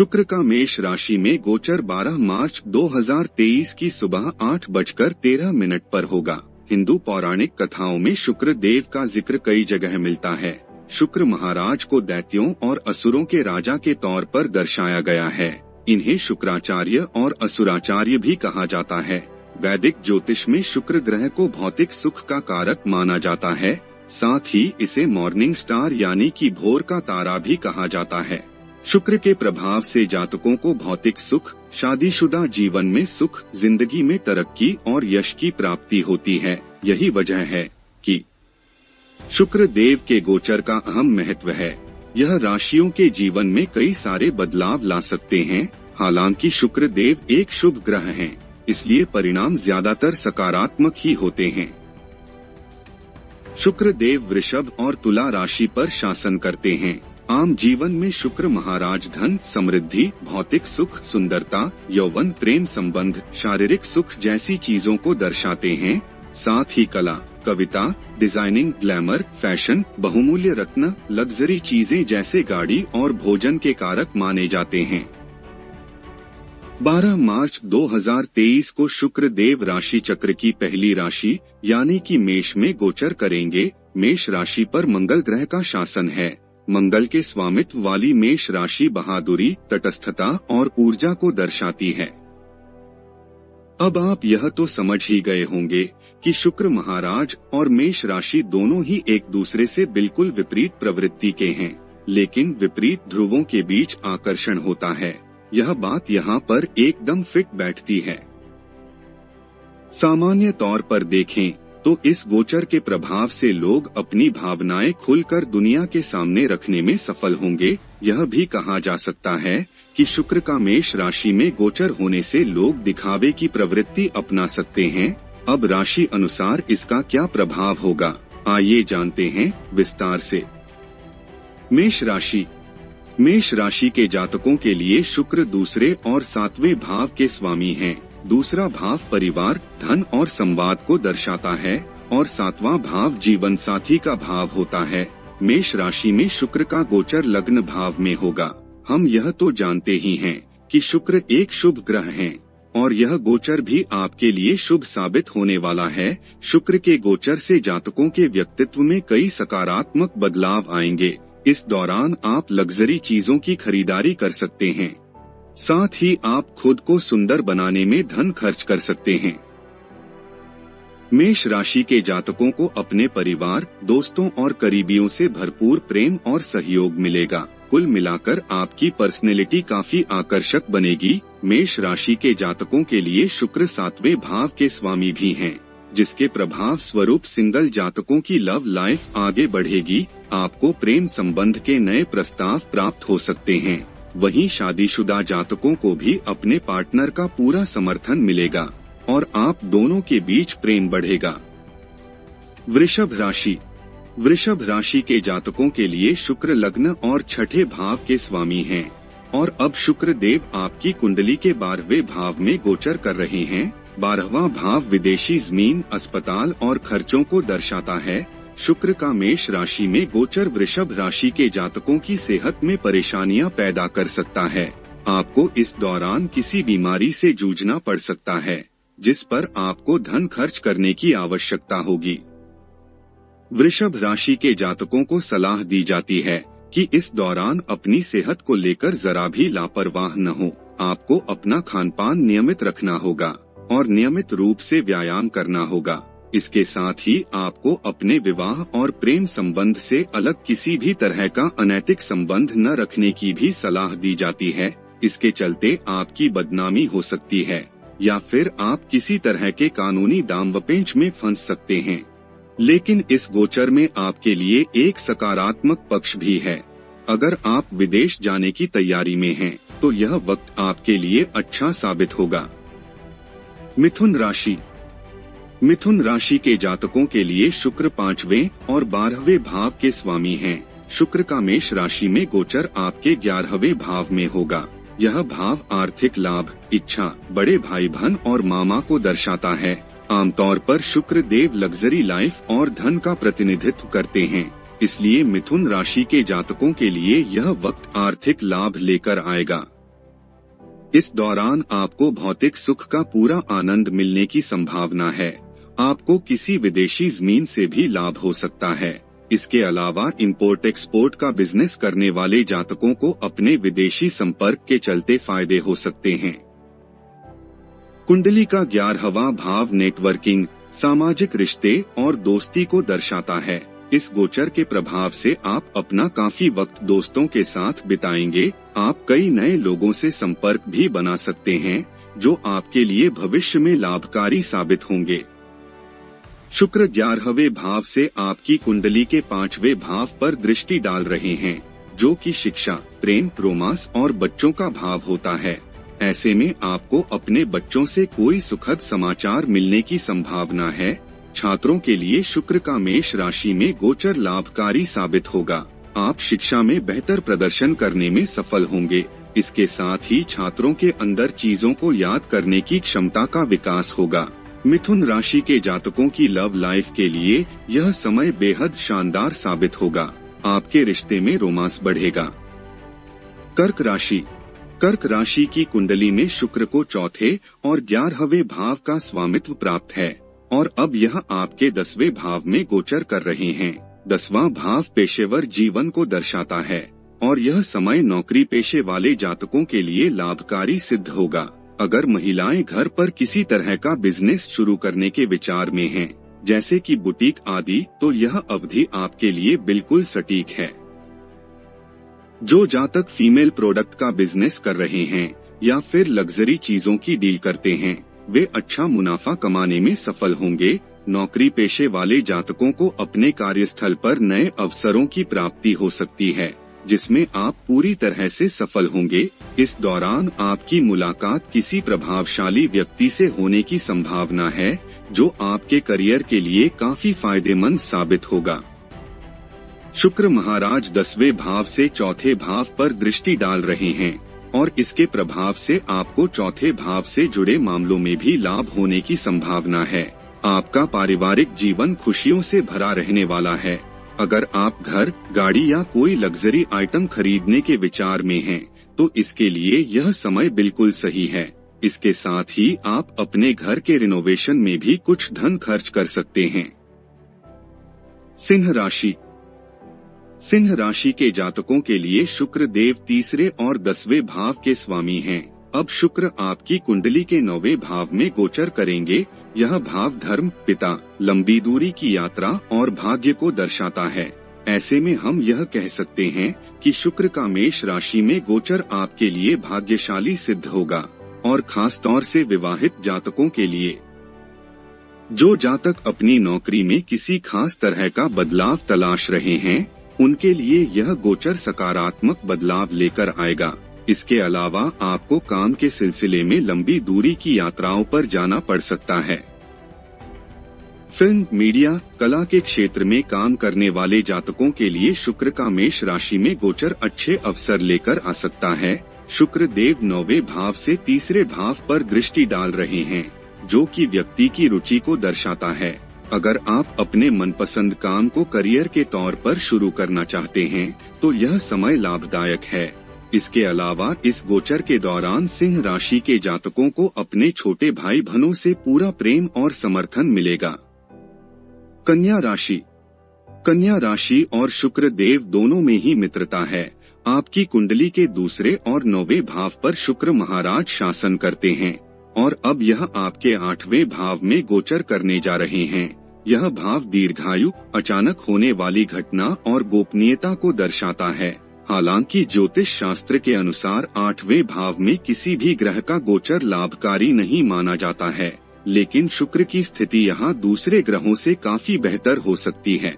शुक्र का मेष राशि में गोचर 12 मार्च 2023 की सुबह 8:13 पर होगा। हिंदू पौराणिक कथाओं में शुक्र देव का जिक्र कई जगह मिलता है। शुक्र महाराज को दैत्यों और असुरों के राजा के तौर पर दर्शाया गया है। इन्हें शुक्राचार्य और असुराचार्य भी कहा जाता है। वैदिक ज्योतिष में शुक्र ग्रह को भौतिक सुख का कारक माना जाता है। साथ ही इसे मॉर्निंग स्टार यानी कि भोर का तारा भी कहा जाता है। शुक्र के प्रभाव से जातकों को भौतिक सुख, शादीशुदा जीवन में सुख, जिंदगी में तरक्की और यश की प्राप्ति होती है। यही वजह है कि शुक्र देव के गोचर का अहम महत्व है। यह राशियों के जीवन में कई सारे बदलाव ला सकते हैं। हालांकि शुक्र देव एक शुभ ग्रह हैं, इसलिए परिणाम ज्यादातर सकारात्मक ही होते हैं। शुक्र देव वृषभ और तुला राशि पर शासन करते हैं। आम जीवन में शुक्र महाराज धन, समृद्धि, भौतिक सुख, सुंदरता, यौवन, प्रेम संबंध, शारीरिक सुख जैसी चीजों को दर्शाते हैं। साथ ही कला, कविता, डिजाइनिंग, ग्लैमर, फैशन, बहुमूल्य रत्न, लग्जरी चीजें जैसे गाड़ी और भोजन के कारक माने जाते हैं। 12 मार्च 2023 को शुक्र देव राशि चक्र की पहली राशि यानी कि मेष में गोचर करेंगे। मेष राशि पर मंगल ग्रह का शासन है। मंगल के स्वामित्व वाली मेष राशि बहादुरी, तटस्थता और ऊर्जा को दर्शाती है। अब आप यह तो समझ ही गए होंगे कि शुक्र महाराज और मेष राशि दोनों ही एक दूसरे से बिल्कुल विपरीत प्रवृत्ति के हैं, लेकिन विपरीत ध्रुवों के बीच आकर्षण होता है। यह बात यहाँ पर एकदम फिट बैठती है। सामान्य तौर पर देखें तो इस गोचर के प्रभाव से लोग अपनी भावनाएं खुलकर दुनिया के सामने रखने में सफल होंगे। यह भी कहा जा सकता है कि शुक्र का मेष राशि में गोचर होने से लोग दिखावे की प्रवृत्ति अपना सकते हैं। अब राशि अनुसार इसका क्या प्रभाव होगा, आइए जानते हैं विस्तार से। मेष राशि। मेष राशि के जातकों के लिए शुक्र दूसरे और 7वें भाव के स्वामी हैं। दूसरा भाव परिवार, धन और संवाद को दर्शाता है और 7वां भाव जीवन साथी का भाव होता है। मेष राशि में शुक्र का गोचर लग्न भाव में होगा। हम यह तो जानते ही हैं कि शुक्र एक शुभ ग्रह है और यह गोचर भी आपके लिए शुभ साबित होने वाला है। शुक्र के गोचर से जातकों के व्यक्तित्व में कई सकारात्मक बदलाव आएंगे। इस दौरान आप लग्जरी चीजों की खरीदारी कर सकते हैं। साथ ही आप खुद को सुंदर बनाने में धन खर्च कर सकते हैं। मेष राशि के जातकों को अपने परिवार, दोस्तों और करीबियों से भरपूर प्रेम और सहयोग मिलेगा। कुल मिलाकर आपकी पर्सनैलिटी काफी आकर्षक बनेगी। मेष राशि के जातकों के लिए शुक्र 7वें भाव के स्वामी भी हैं, जिसके प्रभाव स्वरूप सिंगल जातकों की लव लाइफ आगे बढ़ेगी। आपको प्रेम संबंध के नए प्रस्ताव प्राप्त हो सकते हैं। वहीं शादीशुदा जातकों को भी अपने पार्टनर का पूरा समर्थन मिलेगा और आप दोनों के बीच प्रेम बढ़ेगा। वृषभ राशि। वृषभ राशि के जातकों के लिए शुक्र लग्न और 6ठे भाव के स्वामी हैं और अब शुक्र देव आपकी कुंडली के 12वें भाव में गोचर कर रहे हैं। 12वां भाव विदेशी जमीन, अस्पताल और खर्चों को दर्शाता है। शुक्र का मेष राशि में गोचर वृषभ राशि के जातकों की सेहत में परेशानियां पैदा कर सकता है। आपको इस दौरान किसी बीमारी से जूझना पड़ सकता है, जिस पर आपको धन खर्च करने की आवश्यकता होगी। वृषभ राशि के जातकों को सलाह दी जाती है कि इस दौरान अपनी सेहत को लेकर जरा भी लापरवाह न हो। आपको अपना खानपान नियमित रखना होगा और नियमित रूप से व्यायाम करना होगा। इसके साथ ही आपको अपने विवाह और प्रेम संबंध से अलग किसी भी तरह का अनैतिक संबंध न रखने की भी सलाह दी जाती है। इसके चलते आपकी बदनामी हो सकती है या फिर आप किसी तरह के कानूनी दांवपेच में फंस सकते हैं। लेकिन इस गोचर में आपके लिए एक सकारात्मक पक्ष भी है। अगर आप विदेश जाने की तैयारी में हैं, तो यह वक्त आपके लिए अच्छा साबित होगा। मिथुन राशि। मिथुन राशि के जातकों के लिए शुक्र 5वें और 12वें भाव के स्वामी हैं। शुक्र का मेष राशि में गोचर आपके 11वें भाव में होगा। यह भाव आर्थिक लाभ, इच्छा, बड़े भाई बहन और मामा को दर्शाता है। आमतौर पर शुक्र देव लग्जरी लाइफ और धन का प्रतिनिधित्व करते हैं, इसलिए मिथुन राशि के जातकों के लिए यह वक्त आर्थिक लाभ लेकर आएगा। इस दौरान आपको भौतिक सुख का पूरा आनंद मिलने की संभावना है। आपको किसी विदेशी जमीन से भी लाभ हो सकता है। इसके अलावा इंपोर्ट एक्सपोर्ट का बिजनेस करने वाले जातकों को अपने विदेशी संपर्क के चलते फायदे हो सकते हैं। कुंडली का 11वां भाव नेटवर्किंग, सामाजिक रिश्ते और दोस्ती को दर्शाता है। इस गोचर के प्रभाव से आप अपना काफी वक्त दोस्तों के साथ बिताएंगे। आप कई नए लोगों से संपर्क भी बना सकते हैं, जो आपके लिए भविष्य में लाभकारी साबित होंगे। शुक्र 11वें भाव से आपकी कुंडली के 5वें भाव पर दृष्टि डाल रहे हैं, जो कि शिक्षा, प्रेम, रोमांस और बच्चों का भाव होता है। ऐसे में आपको अपने बच्चों से कोई सुखद समाचार मिलने की संभावना है। छात्रों के लिए शुक्र का मेष राशि में गोचर लाभकारी साबित होगा। आप शिक्षा में बेहतर प्रदर्शन करने में सफल होंगे। इसके साथ ही छात्रों के अंदर चीजों को याद करने की क्षमता का विकास होगा। मिथुन राशि के जातकों की लव लाइफ के लिए यह समय बेहद शानदार साबित होगा। आपके रिश्ते में रोमांस बढ़ेगा। कर्क राशि की कुंडली में शुक्र को चौथे और 11वें भाव का स्वामित्व प्राप्त है और अब यह आपके 10वें भाव में गोचर कर रहे हैं। 10वां भाव पेशेवर जीवन को दर्शाता है और यह समय नौकरी पेशे वाले जातकों के लिए लाभकारी सिद्ध होगा। अगर महिलाएं घर पर किसी तरह का बिजनेस शुरू करने के विचार में हैं, जैसे कि बुटीक आदि, तो यह अवधि आपके लिए बिल्कुल सटीक है। जो जातक फीमेल प्रोडक्ट का बिजनेस कर रहे हैं या फिर लग्जरी चीजों की डील करते हैं, वे अच्छा मुनाफा कमाने में सफल होंगे। नौकरी पेशे वाले जातकों को अपने कार्यस्थल पर नए अवसरों की प्राप्ति हो सकती है, जिसमें आप पूरी तरह से सफल होंगे। इस दौरान आपकी मुलाकात किसी प्रभावशाली व्यक्ति से होने की संभावना है, जो आपके करियर के लिए काफी फायदेमंद साबित होगा। शुक्र महाराज 10वें भाव से चौथे भाव पर दृष्टि डाल रहे हैं और इसके प्रभाव से आपको चौथे भाव से जुड़े मामलों में भी लाभ होने की संभावना है। आपका पारिवारिक जीवन खुशियों से भरा रहने वाला है। अगर आप घर, गाड़ी या कोई लग्जरी आइटम खरीदने के विचार में हैं, तो इसके लिए यह समय बिल्कुल सही है। इसके साथ ही आप अपने घर के रिनोवेशन में भी कुछ धन खर्च कर सकते हैं। सिंह राशि के जातकों के लिए शुक्र देव तीसरे और 10वें भाव के स्वामी हैं। अब शुक्र आपकी कुंडली के 9वें भाव में गोचर करेंगे। यह भाव धर्म, पिता, लंबी दूरी की यात्रा और भाग्य को दर्शाता है। ऐसे में हम यह कह सकते हैं कि शुक्र का मेष राशि में गोचर आपके लिए भाग्यशाली सिद्ध होगा और खास तौर से विवाहित जातकों के लिए। जो जातक अपनी नौकरी में किसी खास तरह का बदलाव तलाश रहे हैं, उनके लिए यह गोचर सकारात्मक बदलाव लेकर आएगा। इसके अलावा आपको काम के सिलसिले में लंबी दूरी की यात्राओं पर जाना पड़ सकता है। फिल्म, मीडिया, कला के क्षेत्र में काम करने वाले जातकों के लिए शुक्र का मेष राशि में गोचर अच्छे अवसर लेकर आ सकता है। शुक्र देव 9वें भाव से तीसरे भाव पर दृष्टि डाल रहे हैं, जो कि व्यक्ति की रुचि को दर्शाता है। अगर आप अपने मनपसंद काम को करियर के तौर पर शुरू करना चाहते हैं, तो यह समय लाभदायक है। इसके अलावा इस गोचर के दौरान सिंह राशि के जातकों को अपने छोटे भाई बहनों से पूरा प्रेम और समर्थन मिलेगा। कन्या राशि और शुक्र देव दोनों में ही मित्रता है। आपकी कुंडली के दूसरे और 9वें भाव पर शुक्र महाराज शासन करते हैं और अब यह आपके 8वें भाव में गोचर करने जा रहे हैं। यह भाव दीर्घायु, अचानक होने वाली घटना और गोपनीयता को दर्शाता है। हालांकि ज्योतिष शास्त्र के अनुसार 8वें भाव में किसी भी ग्रह का गोचर लाभकारी नहीं माना जाता है, लेकिन शुक्र की स्थिति यहाँ दूसरे ग्रहों से काफी बेहतर हो सकती है।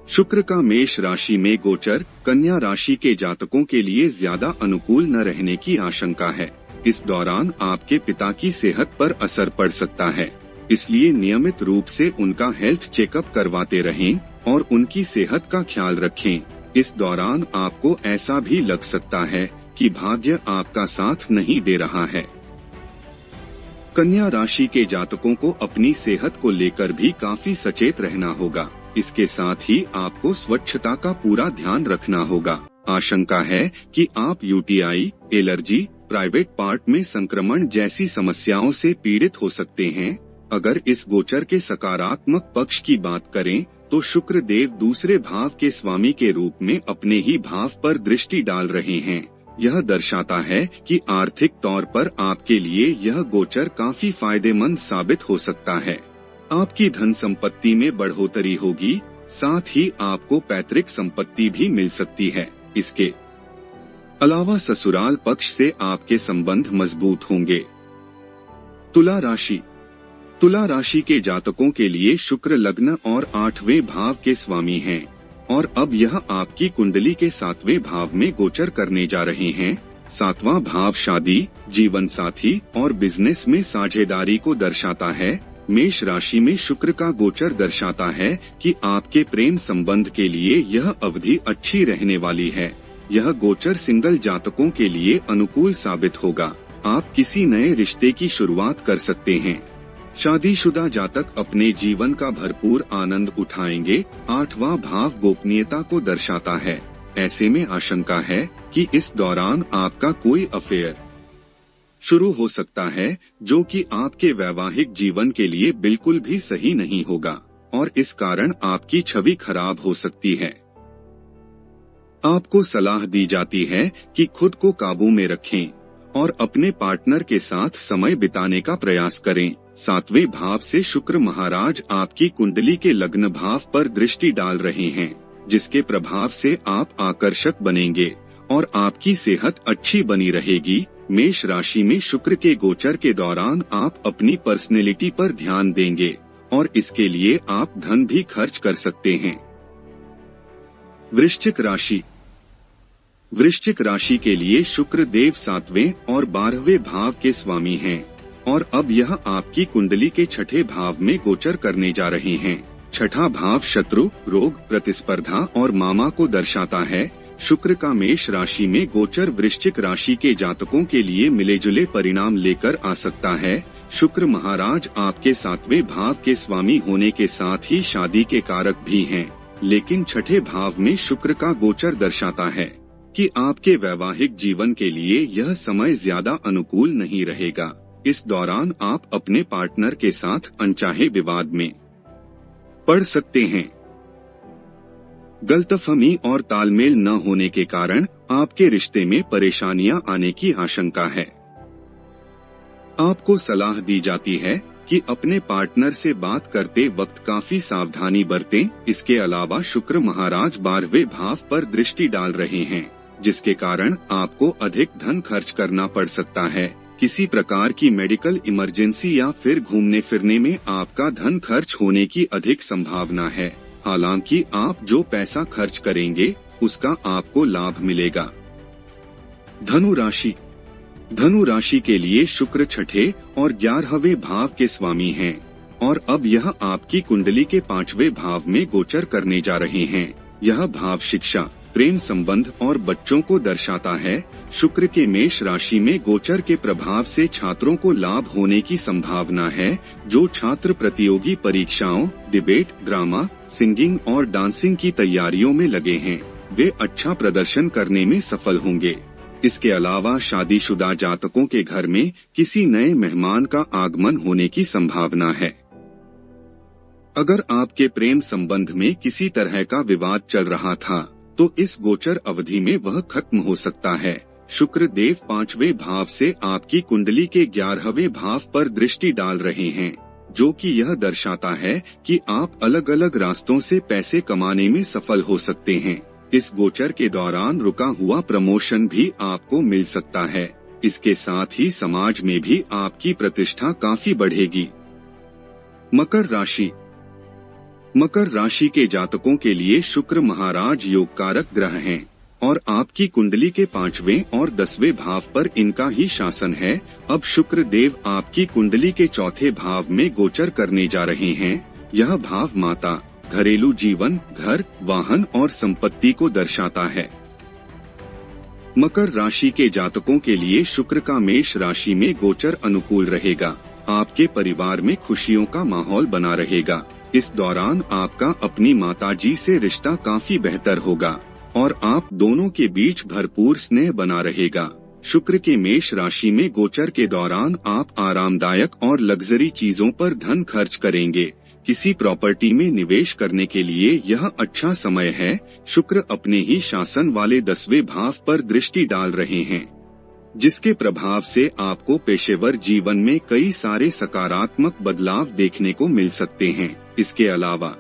शुक्र का मेष राशि में गोचर कन्या राशि के जातकों के लिए ज्यादा अनुकूल न रहने की आशंका है। इस दौरान आपके पिता की सेहत पर असर पड़ सकता है, इसलिए नियमित रूप से उनका हेल्थ चेकअप करवाते रहें और उनकी सेहत का ख्याल रखें। इस दौरान आपको ऐसा भी लग सकता है कि भाग्य आपका साथ नहीं दे रहा है। कन्या राशि के जातकों को अपनी सेहत को लेकर भी काफी सचेत रहना होगा। इसके साथ ही आपको स्वच्छता का पूरा ध्यान रखना होगा। आशंका है कि आप यूटीआई, एलर्जी, प्राइवेट पार्ट में संक्रमण जैसी समस्याओं से पीड़ित हो सकते हैं। अगर इस गोचर के सकारात्मक पक्ष की बात करें तो शुक्र देव दूसरे भाव के स्वामी के रूप में अपने ही भाव पर दृष्टि डाल रहे हैं। यह दर्शाता है कि आर्थिक तौर पर आपके लिए यह गोचर काफी फायदेमंद साबित हो सकता है। आपकी धन संपत्ति में बढ़ोतरी होगी, साथ ही आपको पैतृक संपत्ति भी मिल सकती है। इसके अलावा ससुराल पक्ष से आपके संबंध मजबूत होंगे। तुला राशि। तुला राशि के जातकों के लिए शुक्र लग्न और 8वें भाव के स्वामी हैं और अब यह आपकी कुंडली के 7वें भाव में गोचर करने जा रहे हैं। 7वां भाव शादी, जीवन साथी और बिजनेस में साझेदारी को दर्शाता है। मेष राशि में शुक्र का गोचर दर्शाता है कि आपके प्रेम संबंध के लिए यह अवधि अच्छी रहने वाली है। यह गोचर सिंगल जातकों के लिए अनुकूल साबित होगा। आप किसी नए रिश्ते की शुरुआत कर सकते हैं। शादीशुदा जातक अपने जीवन का भरपूर आनंद उठाएंगे। 8वां भाव गोपनीयता को दर्शाता है। ऐसे में आशंका है कि इस दौरान आपका कोई अफेयर शुरू हो सकता है जो कि आपके वैवाहिक जीवन के लिए बिल्कुल भी सही नहीं होगा और इस कारण आपकी छवि खराब हो सकती है। आपको सलाह दी जाती है कि खुद को काबू में रखें और अपने पार्टनर के साथ समय बिताने का प्रयास करें। 7वें भाव से शुक्र महाराज आपकी कुंडली के लग्न भाव पर दृष्टि डाल रहे हैं, जिसके प्रभाव से आप आकर्षक बनेंगे और आपकी सेहत अच्छी बनी रहेगी। मेष राशि में शुक्र के गोचर के दौरान आप अपनी पर्सनैलिटी पर ध्यान देंगे और इसके लिए आप धन भी खर्च कर सकते हैं। वृश्चिक राशि। वृश्चिक राशि के लिए शुक्र देव 7वें और 12वें भाव के स्वामी हैं और अब यह आपकी कुंडली के 6ठे भाव में गोचर करने जा रहे हैं। 6ठा भाव शत्रु, रोग, प्रतिस्पर्धा और मामा को दर्शाता है। शुक्र का मेष राशि में गोचर वृश्चिक राशि के जातकों के लिए मिले-जुले परिणाम लेकर आ सकता है। शुक्र महाराज आपके 7वें भाव के स्वामी होने के साथ ही शादी के कारक भी हैं, लेकिन 6ठे भाव में शुक्र का गोचर दर्शाता है कि आपके वैवाहिक जीवन के लिए यह समय ज्यादा अनुकूल नहीं रहेगा। इस दौरान आप अपने पार्टनर के साथ अनचाहे विवाद में पड़ सकते हैं। गलतफहमी और तालमेल न होने के कारण आपके रिश्ते में परेशानियां आने की आशंका है। आपको सलाह दी जाती है कि अपने पार्टनर से बात करते वक्त काफी सावधानी बरतें। इसके अलावा शुक्र महाराज 12वें भाव पर दृष्टि डाल रहे हैं, जिसके कारण आपको अधिक धन खर्च करना पड़ सकता है। किसी प्रकार की मेडिकल इमरजेंसी या फिर घूमने फिरने में आपका धन खर्च होने की अधिक संभावना है। हालांकि आप जो पैसा खर्च करेंगे उसका आपको लाभ मिलेगा। धनु राशि। धनु राशि के लिए शुक्र 6ठे और 11वें भाव के स्वामी हैं और अब यह आपकी कुंडली के 5वें भाव में गोचर करने जा रहे हैं। यह भाव शिक्षा, प्रेम संबंध और बच्चों को दर्शाता है। शुक्र के मेष राशि में गोचर के प्रभाव से छात्रों को लाभ होने की संभावना है। जो छात्र प्रतियोगी परीक्षाओं, डिबेट, ड्रामा, सिंगिंग और डांसिंग की तैयारियों में लगे हैं, वे अच्छा प्रदर्शन करने में सफल होंगे। इसके अलावा शादीशुदा जातकों के घर में किसी नए मेहमान का आगमन होने की संभावना है। अगर आपके प्रेम संबंध में किसी तरह का विवाद चल रहा था तो इस गोचर अवधि में वह खत्म हो सकता है। शुक्र देव 5वें भाव से आपकी कुंडली के 11वें भाव पर दृष्टि डाल रहे हैं, जो कि यह दर्शाता है कि आप अलग अलग रास्तों से पैसे कमाने में सफल हो सकते हैं। इस गोचर के दौरान रुका हुआ प्रमोशन भी आपको मिल सकता है। इसके साथ ही समाज में भी आपकी प्रतिष्ठा काफी बढ़ेगी। मकर राशि। मकर राशि के जातकों के लिए शुक्र महाराज योगकारक ग्रह हैं और आपकी कुंडली के 5वें और 10वें भाव पर इनका ही शासन है। अब शुक्र देव आपकी कुंडली के 4थे भाव में गोचर करने जा रहे हैं। यह भाव माता, घरेलू जीवन, घर, वाहन और संपत्ति को दर्शाता है। मकर राशि के जातकों के लिए शुक्र का मेष राशि में गोचर अनुकूल रहेगा। आपके परिवार में खुशियों का माहौल बना रहेगा। इस दौरान आपका अपनी माताजी से रिश्ता काफी बेहतर होगा और आप दोनों के बीच भरपूर स्नेह बना रहेगा। शुक्र के मेष राशि में गोचर के दौरान आप आरामदायक और लग्जरी चीजों पर धन खर्च करेंगे। किसी प्रॉपर्टी में निवेश करने के लिए यह अच्छा समय है। शुक्र अपने ही शासन वाले 10वें भाव पर दृष्टि डाल रहे हैं, जिसके प्रभाव से आपको पेशेवर जीवन में कई सारे सकारात्मक बदलाव देखने को मिल सकते हैं। इसके अलावा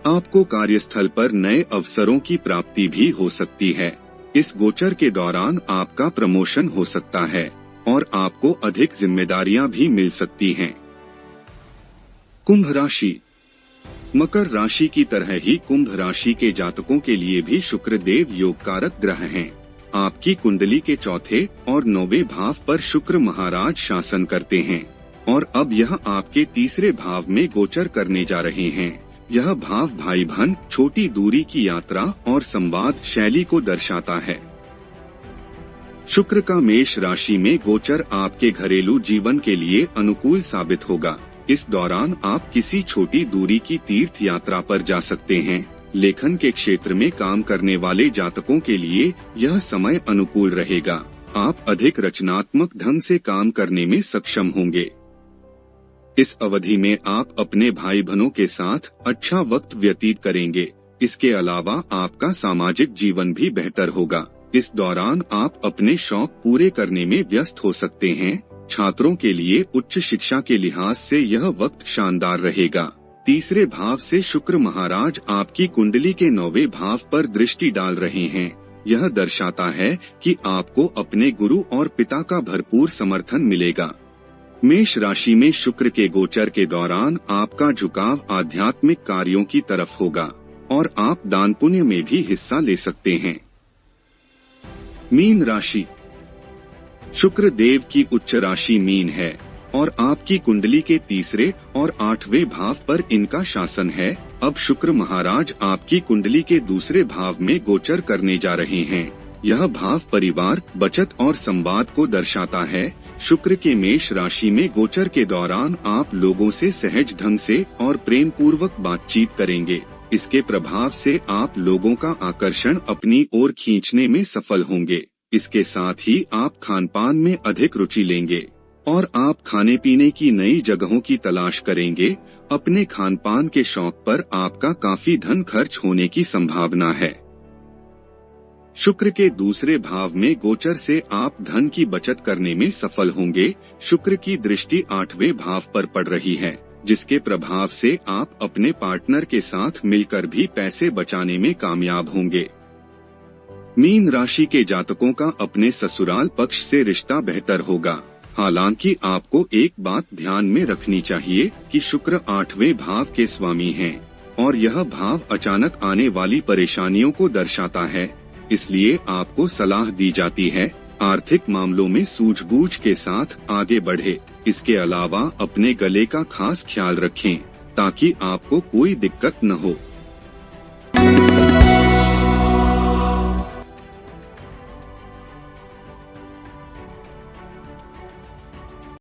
आपको कार्यस्थल पर नए अवसरों की प्राप्ति भी हो सकती है। इस गोचर के दौरान आपका प्रमोशन हो सकता है और आपको अधिक जिम्मेदारियां भी मिल सकती हैं। कुंभ राशि। मकर राशि की तरह ही कुंभ राशि के जातकों के लिए भी शुक्र देव योगकारक ग्रह हैं। आपकी कुंडली के चौथे और 9वें भाव पर शुक्र महाराज शासन करते हैं और अब यह आपके तीसरे भाव में गोचर करने जा रहे हैं। यह भाव भाई बहन, छोटी दूरी की यात्रा और संवाद शैली को दर्शाता है। शुक्र का मेष राशि में गोचर आपके घरेलू जीवन के लिए अनुकूल साबित होगा। इस दौरान आप किसी छोटी दूरी की तीर्थ यात्रा पर जा सकते हैं। लेखन के क्षेत्र में काम करने वाले जातकों के लिए यह समय अनुकूल रहेगा। आप अधिक रचनात्मक ढंग से काम करने में सक्षम होंगे। इस अवधि में आप अपने भाई बहनों के साथ अच्छा वक्त व्यतीत करेंगे। इसके अलावा आपका सामाजिक जीवन भी बेहतर होगा। इस दौरान आप अपने शौक पूरे करने में व्यस्त हो सकते हैं। छात्रों के लिए उच्च शिक्षा के लिहाज से यह वक्त शानदार रहेगा। तीसरे भाव से शुक्र महाराज आपकी कुंडली के 9वें भाव पर दृष्टि डाल रहे हैं। यह दर्शाता है कि आपको अपने गुरु और पिता का भरपूर समर्थन मिलेगा। मेष राशि में शुक्र के गोचर के दौरान आपका झुकाव आध्यात्मिक कार्यों की तरफ होगा और आप दान पुण्य में भी हिस्सा ले सकते हैं। मीन राशि। शुक्र देव की उच्च राशि मीन है और आपकी कुंडली के तीसरे और 8वें भाव पर इनका शासन है। अब शुक्र महाराज आपकी कुंडली के दूसरे भाव में गोचर करने जा रहे हैं। यह भाव परिवार, बचत और संवाद को दर्शाता है। शुक्र के मेष राशि में गोचर के दौरान आप लोगों से सहज ढंग से और प्रेम पूर्वक बातचीत करेंगे। इसके प्रभाव से आप लोगों का आकर्षण अपनी ओर खींचने में सफल होंगे। इसके साथ ही आप खानपान में अधिक रुचि लेंगे और आप खाने पीने की नई जगहों की तलाश करेंगे। अपने खानपान के शौक पर आपका काफी धन खर्च होने की संभावना है। शुक्र के दूसरे भाव में गोचर से आप धन की बचत करने में सफल होंगे। शुक्र की दृष्टि 8वें भाव पर पड़ रही है, जिसके प्रभाव से आप अपने पार्टनर के साथ मिलकर भी पैसे बचाने में कामयाब होंगे। मीन राशि के जातकों का अपने ससुराल पक्ष से रिश्ता बेहतर होगा। हालांकि आपको एक बात ध्यान में रखनी चाहिए कि शुक्र 8वें भाव के स्वामी हैं और यह भाव अचानक आने वाली परेशानियों को दर्शाता है। इसलिए आपको सलाह दी जाती है आर्थिक मामलों में सूझबूझ के साथ आगे बढ़े। इसके अलावा अपने गले का खास ख्याल रखें ताकि आपको कोई दिक्कत न हो।